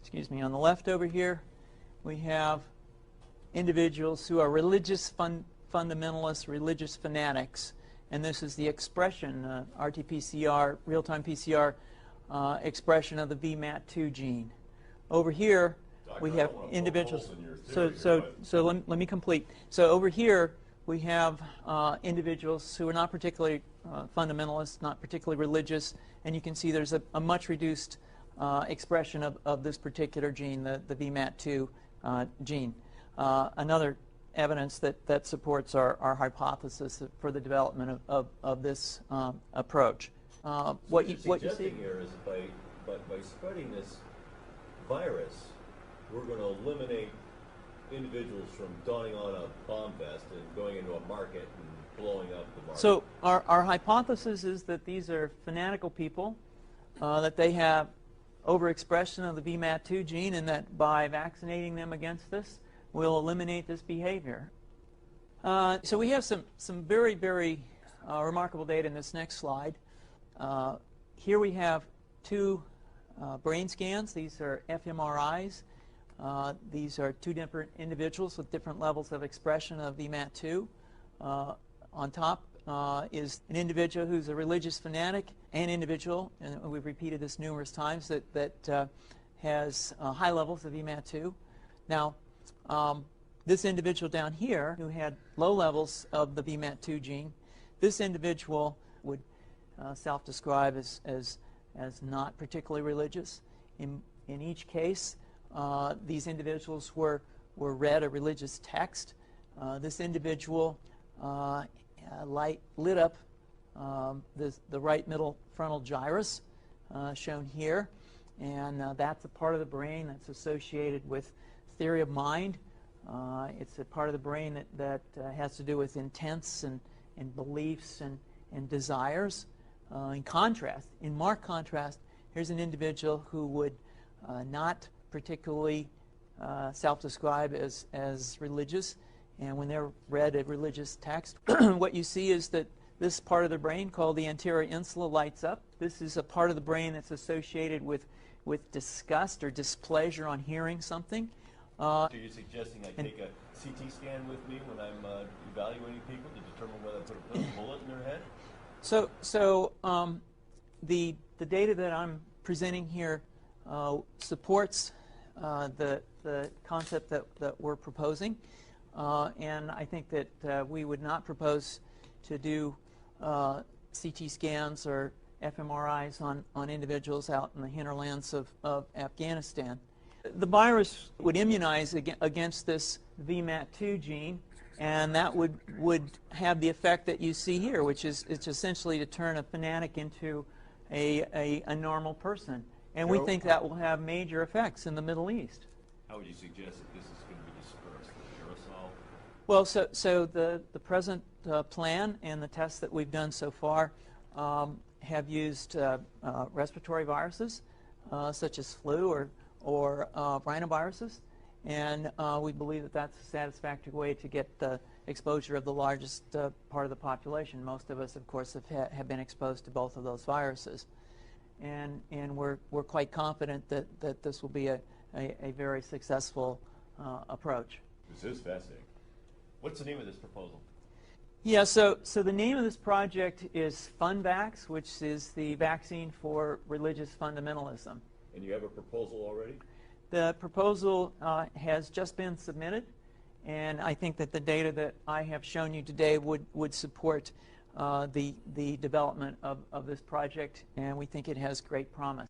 excuse me, on the left over here, we have individuals who are religious fundamentalists, religious fanatics, and this is the expression, RT-PCR, real-time PCR expression of the VMAT2 gene. Over here, we have individuals. So let me complete. So over here, we have individuals who are not particularly fundamentalist, not particularly religious, and you can see there's a much reduced expression of this particular gene, the VMAT2 gene. Another evidence that supports our hypothesis for the development of this approach. What you see here is by spreading this virus, we're going to eliminate individuals from donning on a bomb vest and going into a market and blowing up the market. So our hypothesis is that these are fanatical people, that they have overexpression of the VMAT2 gene, and that by vaccinating them against this, we'll eliminate this behavior. So we have some very, very remarkable data in this next slide. Here we have two brain scans. These are fMRIs. These are two different individuals with different levels of expression of VMAT2. On top is an individual who's a religious fanatic, an individual, and we've repeated this numerous times, that has high levels of VMAT2. Now, this individual down here who had low levels of the VMAT2 gene, this individual would self-describe as not particularly religious. In each case, these individuals were read a religious text. This individual lit up the right middle frontal gyrus, shown here, and that's a part of the brain that's associated with theory of mind. It's a part of the brain that has to do with intents and beliefs and desires. In contrast, in marked contrast, here's an individual who would not particularly self-describe as religious, and when they're read a religious text, what you see is that this part of the brain called the anterior insula lights up. This is a part of the brain that's associated with disgust or displeasure on hearing something. So you're suggesting I take a CT scan with me when I'm evaluating people to determine whether I put a bullet in their head? So the data that I'm presenting here supports the concept that we're proposing, and I think that we would not propose to do CT scans or fMRIs on individuals out in the hinterlands of Afghanistan. The virus would immunize against this VMAT2 gene, and that would have the effect that you see here, which is it's essentially to turn a fanatic into a normal person. And we think that will have major effects in the Middle East. How would you suggest that this is going to be dispersed, the aerosol? Well, so the present plan and the tests that we've done so far have used respiratory viruses, such as flu or rhinoviruses. And we believe that that's a satisfactory way to get the exposure of the largest part of the population. Most of us, of course, have been exposed to both of those viruses. And we're quite confident that this will be a very successful approach. This is fascinating. What's the name of this proposal? Yeah, so the name of this project is FunVax, which is the vaccine for religious fundamentalism. And you have a proposal already? The proposal has just been submitted, and I think that the data that I have shown you today would support the development of this project, and we think it has great promise.